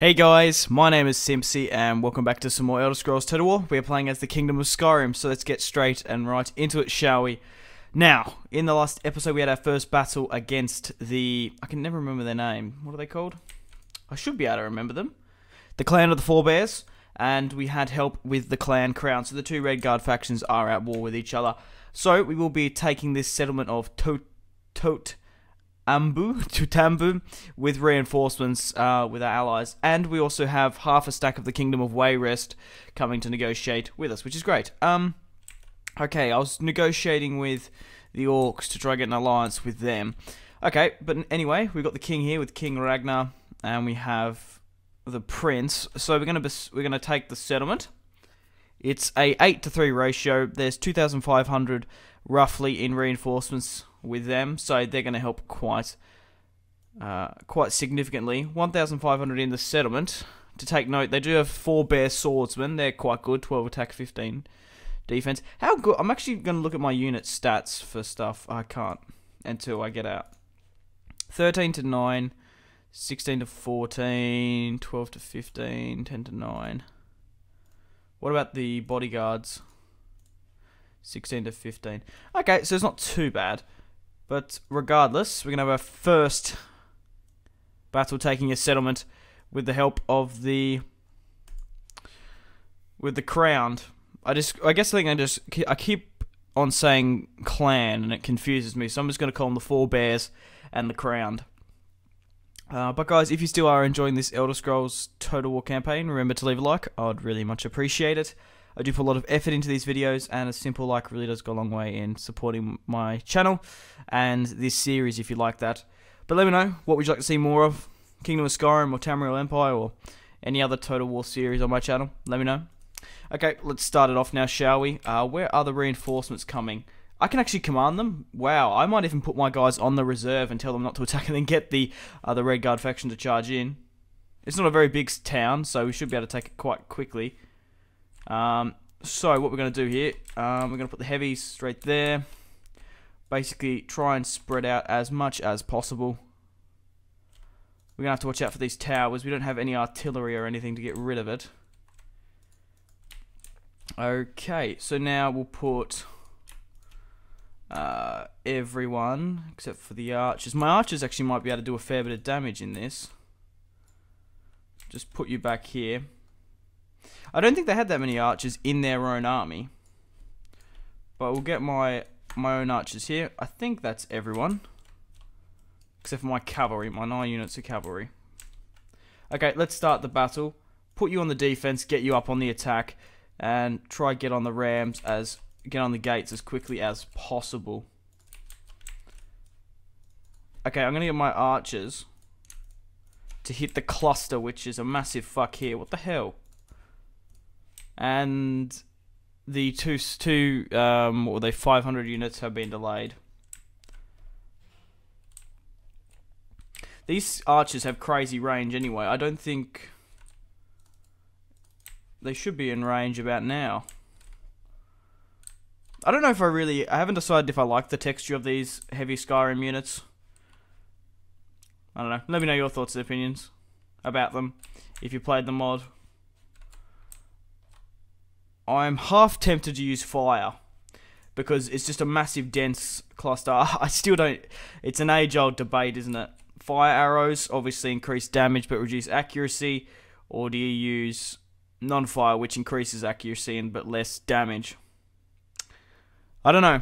Hey guys, my name is Simpzy and welcome back to some more Elder Scrolls Total War. We are playing as the Kingdom of Skyrim, so let's get straight and right into it, shall we? Now, in the last episode we had our first battle against the... I can never remember their name. What are they called? I should be able to remember them. The Clan of the Forebears, and we had help with the Clan Crown, so the two Red Guard factions are at war with each other. So, we will be taking this settlement of Tutambu with reinforcements with our allies, and we also have half a stack of the Kingdom of Wayrest coming to negotiate with us, which is great. Okay, I was negotiating with the Orcs to try and get an alliance with them. Okay, but anyway, we've got the king here with King Ragnar, and we have the prince. So we're gonna take the settlement. It's a 8-to-3 ratio. There's 2,500 roughly in reinforcements with them, so they're going to help quite significantly. 1,500 in the settlement. To take note, they do have 4 bear swordsmen. They're quite good. 12 attack, 15 defense. How good? I'm actually going to look at my unit stats for stuff. I can't until I get out. 13 to 9, 16 to 14, 12 to 15, 10 to 9. What about the bodyguards? 16 to 15. Okay, so it's not too bad. But regardless, we're going to have our first battle taking a settlement with the help of the Crowned. I keep on saying clan and it confuses me, so I'm just going to call them the Forebears and the Crowned. But guys, if you still are enjoying this Elder Scrolls Total War campaign, remember to leave a like. I'd really much appreciate it. I do put a lot of effort into these videos, and a simple like really does go a long way in supporting my channel and this series if you like that. But let me know, what would you like to see more of? Kingdom of Skyrim or Tamriel Empire or any other Total War series on my channel? Let me know. Okay, let's start it off now, shall we? Where are the reinforcements coming? I can actually command them. Wow, I might even put my guys on the reserve and tell them not to attack and then get the Red Guard faction to charge in. It's not a very big town, so we should be able to take it quite quickly. So what we're going to do here, we're going to put the heavies straight there. Basically, try and spread out as much as possible. We're going to have to watch out for these towers. We don't have any artillery or anything to get rid of it. Okay, so now we'll put everyone except for the archers. My archers actually might be able to do a fair bit of damage in this. Just put you back here. I don't think they had that many archers in their own army. But we'll get my own archers here. I think that's everyone. Except for my cavalry. My 9 units of cavalry. Okay, let's start the battle. Put you on the defense, get you up on the attack, and try get on the rams get on the gates as quickly as possible. Okay, I'm gonna get my archers to hit the cluster, which is a massive fuck here. What the hell? And the what were they, 500 units have been delayed. These archers have crazy range anyway. I don't think they should be in range about now. I don't know if I haven't decided if I like the texture of these heavy Skyrim units. I don't know. Let me know your thoughts and opinions about them if you played the mod. I'm half tempted to use fire because it's just a massive dense cluster. I still don't... It's an age-old debate, isn't it? Fire arrows obviously increase damage but reduce accuracy, or do you use non-fire, which increases accuracy and but less damage? I don't know.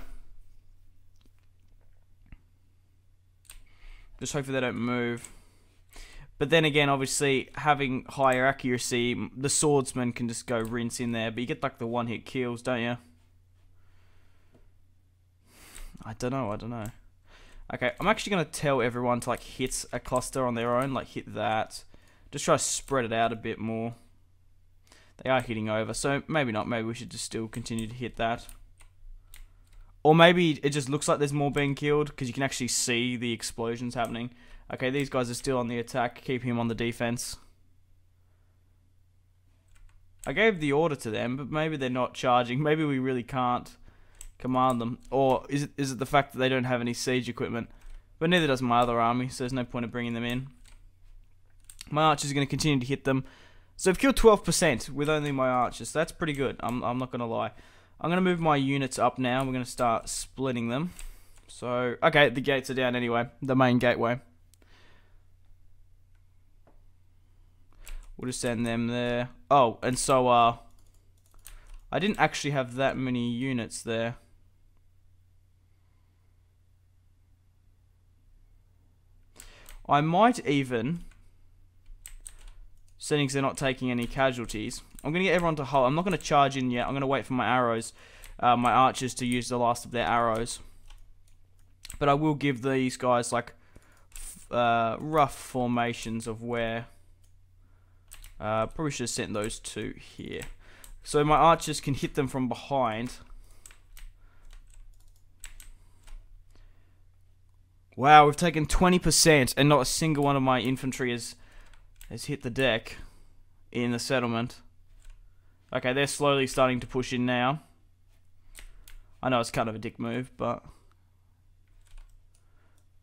Just hopefully they don't move. But then again, obviously, having higher accuracy, the swordsman can just go rinse in there. But you get like the one-hit kills, don't you? I don't know. Okay, I'm actually going to tell everyone to like hit a cluster on their own. Like hit that. Just try to spread it out a bit more. They are hitting over, so maybe not. Maybe we should just still continue to hit that. Or maybe it just looks like there's more being killed because you can actually see the explosions happening. Okay, these guys are still on the attack. Keep him on the defense. I gave the order to them, but maybe they're not charging. Maybe we really can't command them. Or is it the fact that they don't have any siege equipment? But neither does my other army, so there's no point of bringing them in. My archers are going to continue to hit them. So I've killed 12% with only my archers. So that's pretty good. I'm not going to lie. I'm going to move my units up now. We're going to start splitting them. So, okay, the gates are down anyway. The main gateway. We'll just send them there. Oh, and so, I didn't actually have that many units there. I might even, seeing they're not taking any casualties, I'm going to get everyone to hold. I'm not going to charge in yet. I'm going to wait for my arrows, my archers to use the last of their arrows. But I will give these guys, like, rough formations of where. Probably should have sent those two here. So my archers can hit them from behind. Wow, we've taken 20% and not a single one of my infantry has hit the deck in the settlement. Okay, they're slowly starting to push in now. I know it's kind of a dick move, but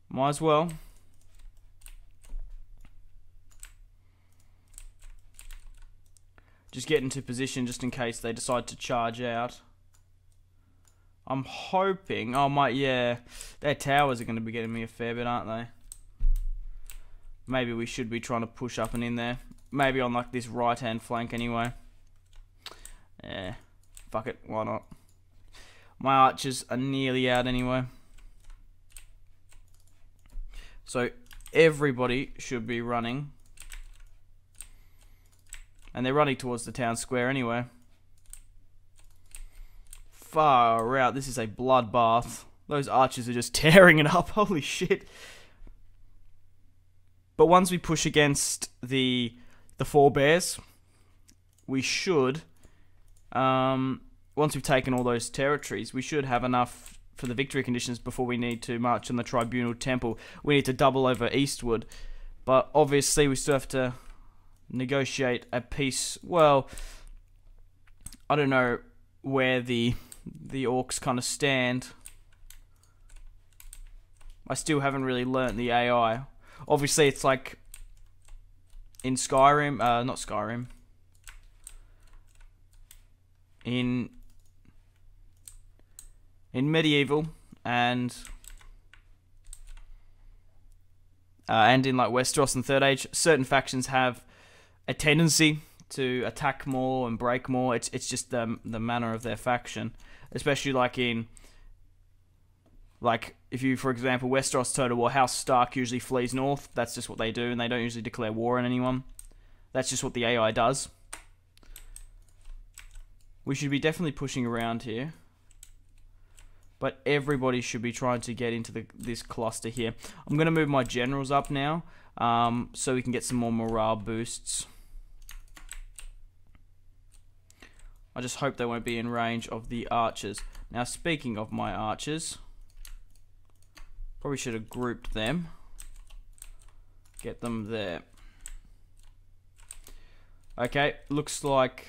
might as well. Just get into position just in case they decide to charge out. I'm hoping, yeah, their towers are going to be getting me a fair bit, aren't they? Maybe we should be trying to push up and in there. Maybe on like this right hand flank anyway. Yeah, fuck it, why not? My archers are nearly out anyway. So everybody should be running. And they're running towards the town square anyway. Far out, this is a bloodbath. Those archers are just tearing it up, holy shit. But once we push against the forebears, we should, once we've taken all those territories, we should have enough for the victory conditions before we need to march on the Tribunal Temple. We need to double over eastward. But obviously we still have to negotiate a peace. Well, I don't know where the orcs kind of stand. I still haven't really learnt the AI. Obviously, it's like in Skyrim, not Skyrim. In medieval and in like Westeros and Third Age, certain factions have a tendency to attack more and break more. It's just the manner of their faction, especially like in, like if you, for example, Westeros Total War, House Stark usually flees north. That's just what they do, and they don't usually declare war on anyone. That's just what the AI does. We should be definitely pushing around here, but everybody should be trying to get into this cluster here. I'm going to move my generals up now, so we can get some more morale boosts. I just hope they won't be in range of the archers. Now, speaking of my archers, probably should have grouped them. Get them there. Okay, looks like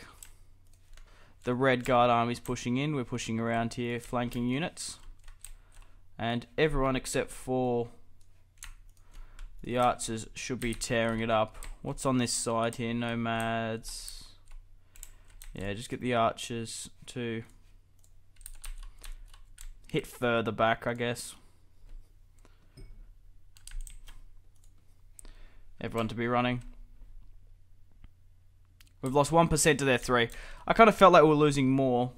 the Red Guard army's pushing in. We're pushing around here, flanking units. And everyone except for the archers should be tearing it up. What's on this side here? Nomads. Yeah, just get the archers to hit further back, I guess. Everyone to be running. We've lost 1% to their 3. I kind of felt like we were losing more.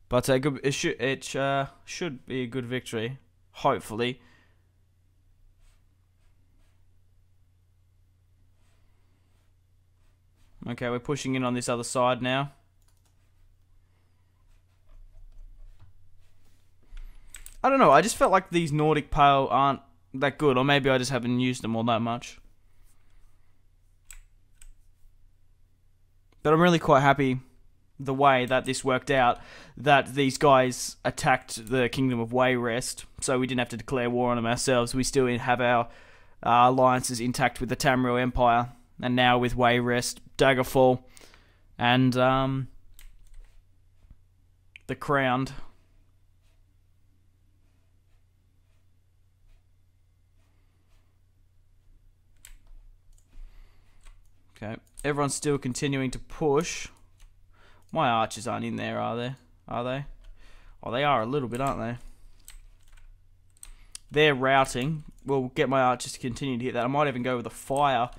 But it should be a good victory. Hopefully. Okay, we're pushing in on this other side now. I don't know, I just felt like these Nordic Pale aren't that good, or maybe I just haven't used them all that much. But I'm really quite happy the way that this worked out, that these guys attacked the Kingdom of Wayrest, so we didn't have to declare war on them ourselves. We still have our alliances intact with the Tamriel Empire, and now with Wayrest, Daggerfall, and the Crowned. Okay, everyone's still continuing to push. My archers aren't in there, are they? Are they? Oh, they are a little bit, aren't they? They're routing. We'll get my archers to continue to hit that. I might even go with a fire.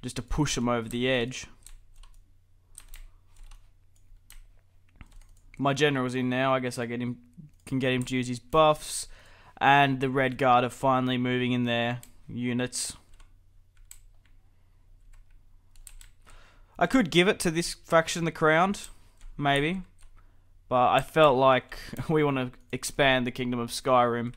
Just to push them over the edge. My general's in now. I guess I can get him to use his buffs. And the Red Guard are finally moving in their units. I could give it to this faction the crown, maybe. But I felt like we want to expand the Kingdom of Skyrim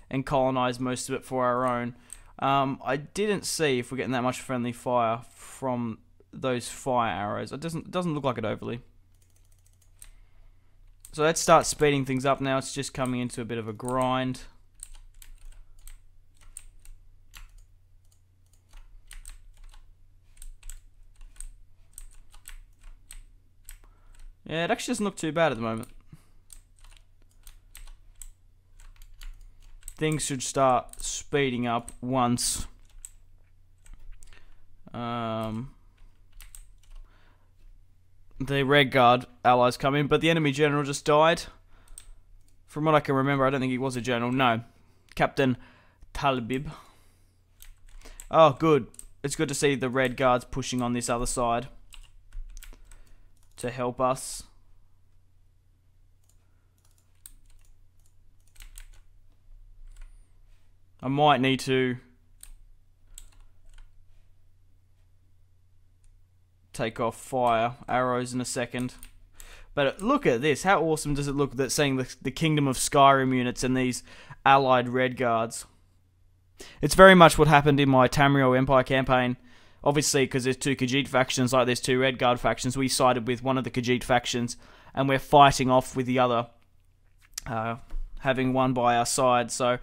and colonize most of it for our own. I didn't see if we're getting that much friendly fire from those fire arrows. It doesn't look like it overly. So let's start speeding things up now. It's just coming into a bit of a grind. Yeah, it actually doesn't look too bad at the moment. Things should start speeding up once the Red Guard allies come in, but the enemy general just died. From what I can remember, I don't think he was a general. No, Captain Talbib. Oh, good. It's good to see the Red Guards pushing on this other side to help us. I might need to take off fire arrows in a second. But look at this. How awesome does it look that seeing the Kingdom of Skyrim units and these allied Red Guards? It's very much what happened in my Tamriel Empire campaign. Obviously, because there's two Khajiit factions, like there's two Red Guard factions, we sided with one of the Khajiit factions, and we're fighting off with the other, having one by our side. So,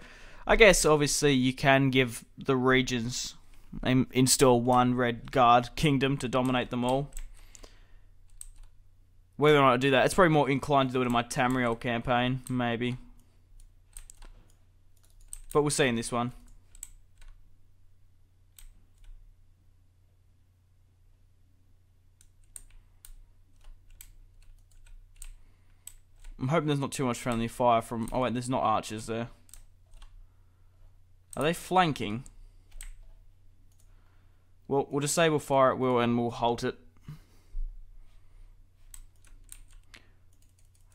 I guess, obviously, you can give the regions, install one Red Guard kingdom to dominate them all. Whether or not I do that, it's probably more inclined to do it in my Tamriel campaign, maybe. But we'll see in this one. I'm hoping there's not too much friendly fire from... Oh wait, there's not archers there. Are they flanking? Well, we'll disable fire at will and we'll halt it.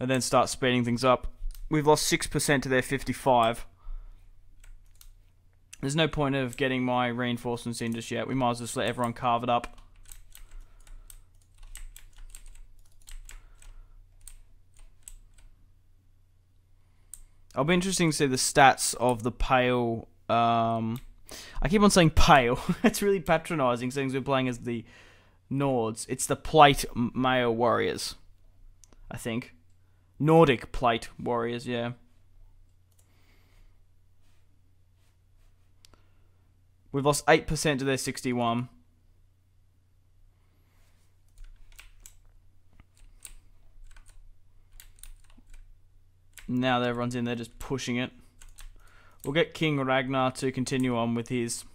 And then start speeding things up. We've lost 6% to their 55. There's no point of getting my reinforcements in just yet. We might as well just let everyone carve it up. It'll be interesting to see the stats of the pale... I keep on saying pale. It's really patronising, seeing as we're playing as the Nords. It's the plate male warriors, I think. Nordic plate warriors, yeah. We've lost 8% to their 61. Now that everyone's in there just pushing it. We'll get King Ragnar to continue on with his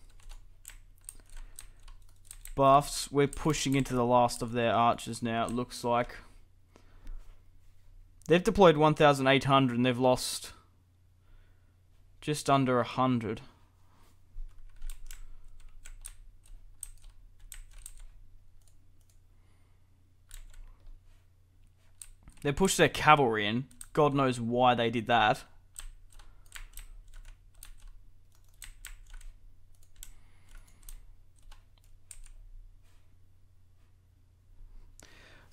buffs. We're pushing into the last of their archers now, it looks like. They've deployed 1,800 and they've lost just under 100. They pushed their cavalry in. God knows why they did that.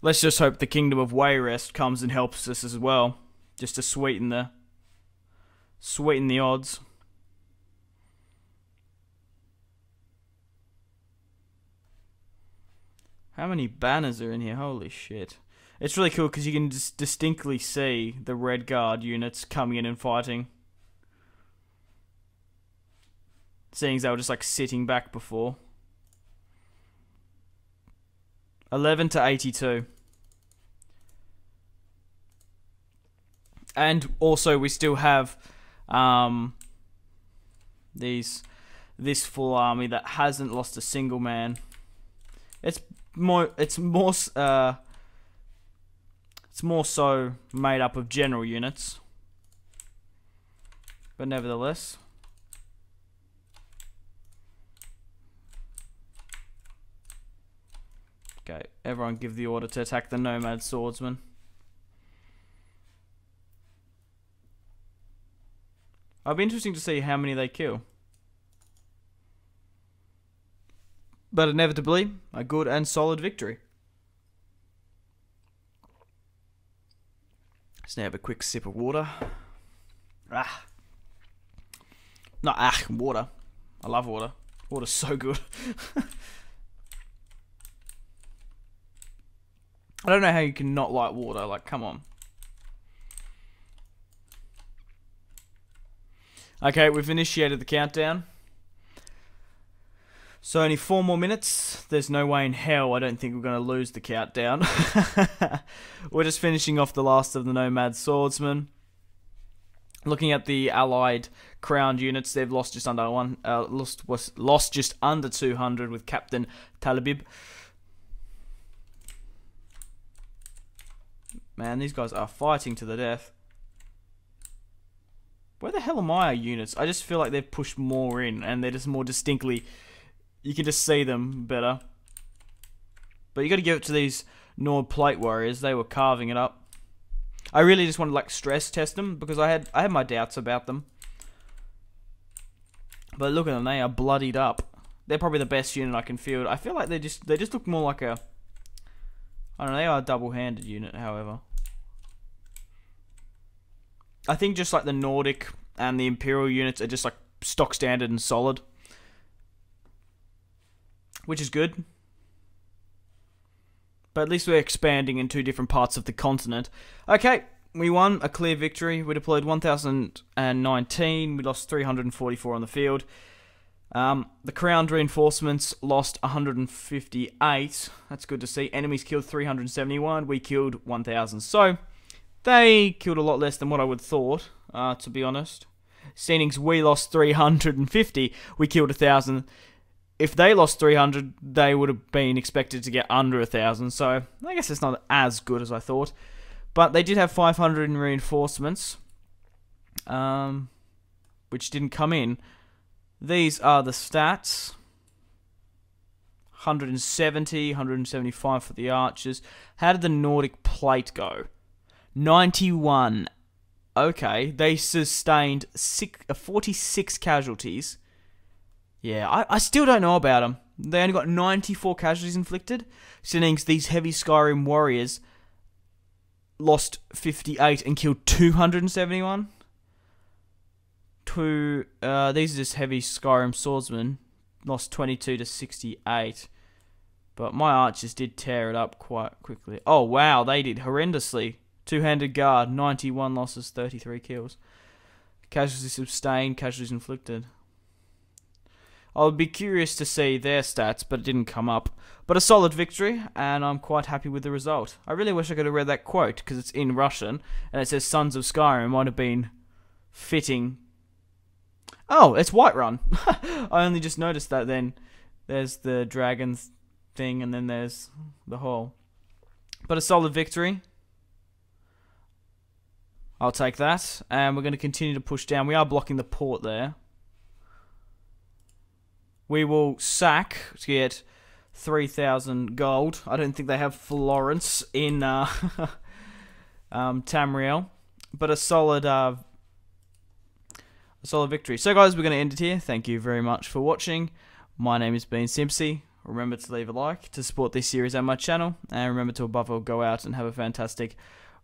Let's just hope the Kingdom of Wayrest comes and helps us as well, just to sweeten the odds. How many banners are in here? Holy shit. It's really cool because you can just distinctly see the Red Guard units coming in and fighting. Seeing as they were just like sitting back before. 11 to 82. And also we still have these this full army that hasn't lost a single man. It's more so made up of general units, but nevertheless. Okay, everyone give the order to attack the nomad swordsman. It'll be interesting to see how many they kill. But inevitably, a good and solid victory. Let's now have a quick sip of water. Water. I love water. Water's so good. I don't know how you can not like water, like, come on. Okay, we've initiated the countdown. So only 4 more minutes. There's no way in hell I don't think we're going to lose the countdown. We're just finishing off the last of the nomad swordsmen. Looking at the allied crowned units, they've lost just under lost just under 200 with Captain Talibib. Man, these guys are fighting to the death. Where the hell are my units? I just feel like they've pushed more in, and they're just more distinctly... You can just see them better. But you got to give it to these Nord Plate warriors. They were carving it up. I really just wanted to like stress test them because I had my doubts about them. But look at them, they are bloodied up. They're probably the best unit I can field. I feel like they just look more like a... I don't know, they are a double-handed unit, however. I think just like the Nordic and the Imperial units are just like stock standard and solid. Which is good. But at least we're expanding in 2 different parts of the continent. Okay, we won a clear victory. We deployed 1,019. We lost 344 on the field. The crowned reinforcements lost 158. That's good to see. Enemies killed 371. We killed 1,000. So, they killed a lot less than what I would have thought, to be honest. Standings, we lost 350. We killed 1,000. If they lost 300, they would have been expected to get under 1,000. So, I guess it's not as good as I thought. But they did have 500 in reinforcements, which didn't come in. These are the stats. 170, 175 for the archers. How did the Nordic plate go? 91. Okay, they sustained 46 casualties. Yeah, I still don't know about them. They only got 94 casualties inflicted. Meaning these heavy Skyrim warriors lost 58 and killed 271. These are just heavy Skyrim swordsmen. Lost 22 to 68. But my archers did tear it up quite quickly. Oh, wow, they did horrendously. Two-handed guard, 91 losses, 33 kills. Casualties sustained, casualties inflicted. I would be curious to see their stats, but it didn't come up. But a solid victory, and I'm quite happy with the result. I really wish I could have read that quote, because it's in Russian, and it says Sons of Skyrim. Might have been fitting. Oh, it's Whiterun. I only just noticed that then. There's the dragon thing, and then there's the whole. But a solid victory. I'll take that, and we're going to continue to push down. We are blocking the port there. We will sack to get 3,000 gold. I don't think they have Florence in Tamriel, but a solid victory. So guys, we're going to end it here. Thank you very much for watching. My name has been Simpzy. Remember to leave a like to support this series and my channel, and remember to above all go out and have a fantastic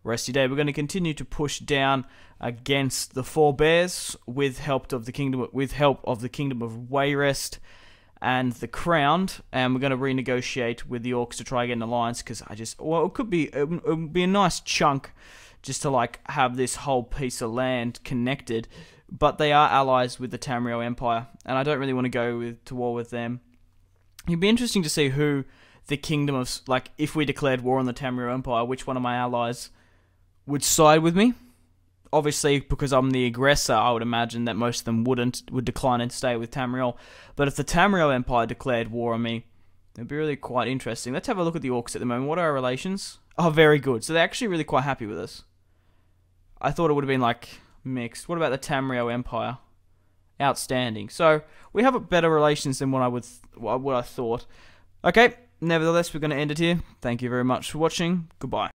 rest of your day. We're going to continue to push down against the Four Bears with help of the Kingdom of Wayrest and the Crowned, and we're going to renegotiate with the Orcs to try and get an alliance, because it would be a nice chunk just to like have this whole piece of land connected, but they are allies with the Tamriel Empire, and I don't really want to go to war with them. It'd be interesting to see who the Kingdom of, like, if we declared war on the Tamriel Empire, which one of my allies would side with me. Obviously, because I'm the aggressor, I would imagine that most of them would decline and stay with Tamriel. But if the Tamriel Empire declared war on me, it'd be really quite interesting. Let's have a look at the orcs at the moment. What are our relations? Oh, very good. So they're actually really quite happy with us. I thought it would have been, like, mixed. What about the Tamriel Empire? Outstanding. So we have better relations than what I thought. Okay, nevertheless, we're going to end it here. Thank you very much for watching. Goodbye.